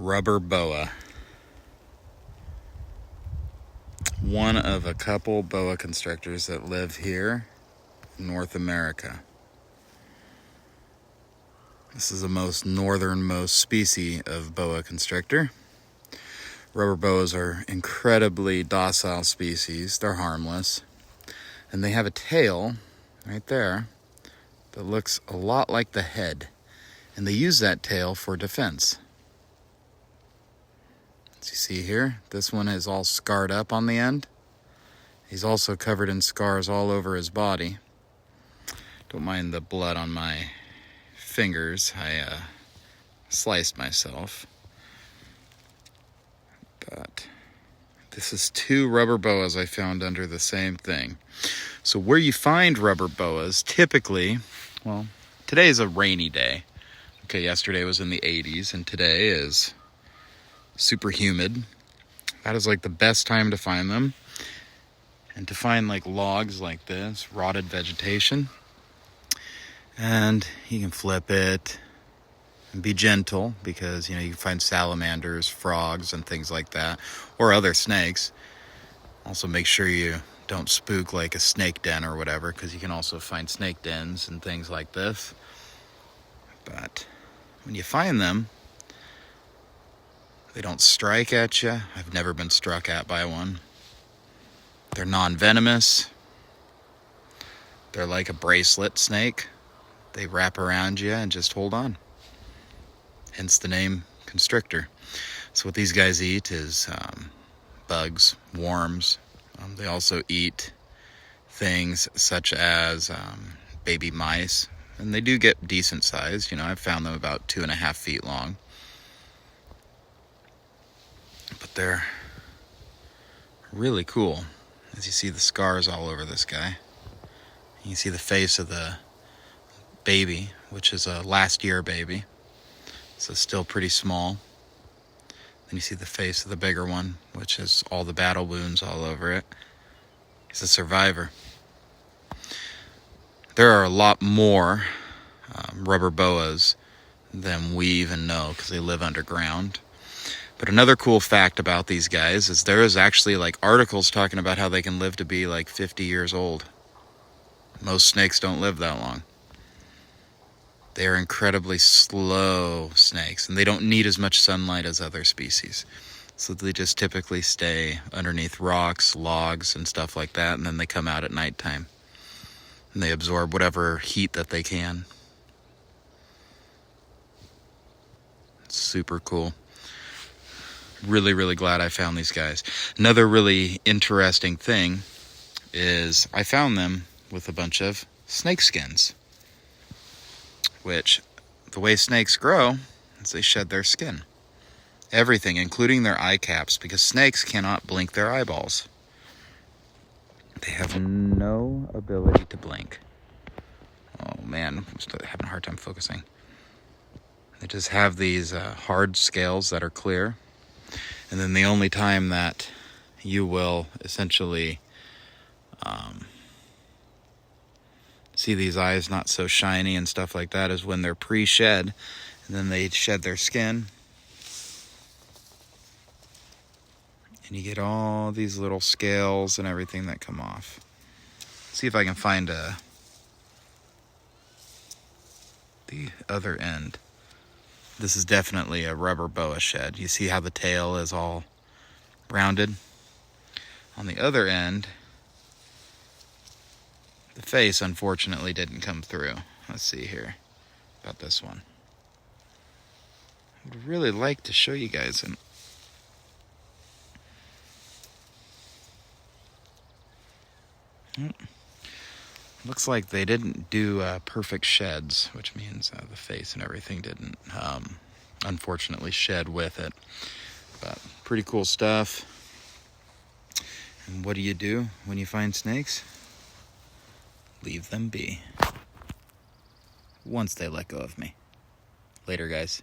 Rubber boa. One of a couple boa constrictors that live here in North America. This is the most northernmost species of boa constrictor. Rubber boas are incredibly docile species. They're harmless. And they have a tail right there that looks a lot like the head. And they use that tail for defense. As you see here, this one is all scarred up on the end. He's also covered in scars all over his body. Don't mind the blood on my fingers. I sliced myself. But this is two rubber boas I found under the same thing. So where you find rubber boas, typically, well, today is a rainy day. Okay, yesterday was in the 80s, and today is super humid. That is like the best time to find them. And to find like logs like this, rotted vegetation. And you can flip it and be gentle because, you can find salamanders, frogs, and things like that, or other snakes. Also make sure you don't spook like a snake den or whatever, because you can also find snake dens and things like this. But when you find them, they don't strike at you. I've never been struck at by one. They're non-venomous. They're like a bracelet snake. They wrap around you and just hold on. Hence the name constrictor. So what these guys eat is bugs, worms. They also eat things such as baby mice. And they do get decent size. I've found them about 2.5 feet long. But they're really cool. As you see the scars all over this guy. You can see the face of the baby, which is a last year baby. So still pretty small. Then you see the face of the bigger one, which has all the battle wounds all over it. He's a survivor. There are a lot more rubber boas than we even know because they live underground. But another cool fact about these guys is there is actually like articles talking about how they can live to be like 50 years old. Most snakes don't live that long. They are incredibly slow snakes, and they don't need as much sunlight as other species. So they just typically stay underneath rocks, logs, and stuff like that, and then they come out at nighttime. And they absorb whatever heat that they can. It's super cool. Really, really glad I found these guys. Another really interesting thing is I found them with a bunch of snake skins. Which, the way snakes grow is they shed their skin. Everything, including their eye caps, because snakes cannot blink their eyeballs. They have no ability to blink. Oh man, I'm still having a hard time focusing. They just have these hard scales that are clear. And then the only time that you will essentially see these eyes not so shiny and stuff like that is when they're pre-shed. And then they shed their skin. And you get all these little scales and everything that come off. See if I can find the other end. This is definitely a rubber boa shed. You see how the tail is all rounded? On the other end, the face unfortunately didn't come through. Let's see here about this one. I would really like to show you guys an looks like they didn't do perfect sheds, which means the face and everything didn't unfortunately shed with it. But pretty cool stuff. And what do you do when you find snakes? Leave them be. Once they let go of me. Later, guys.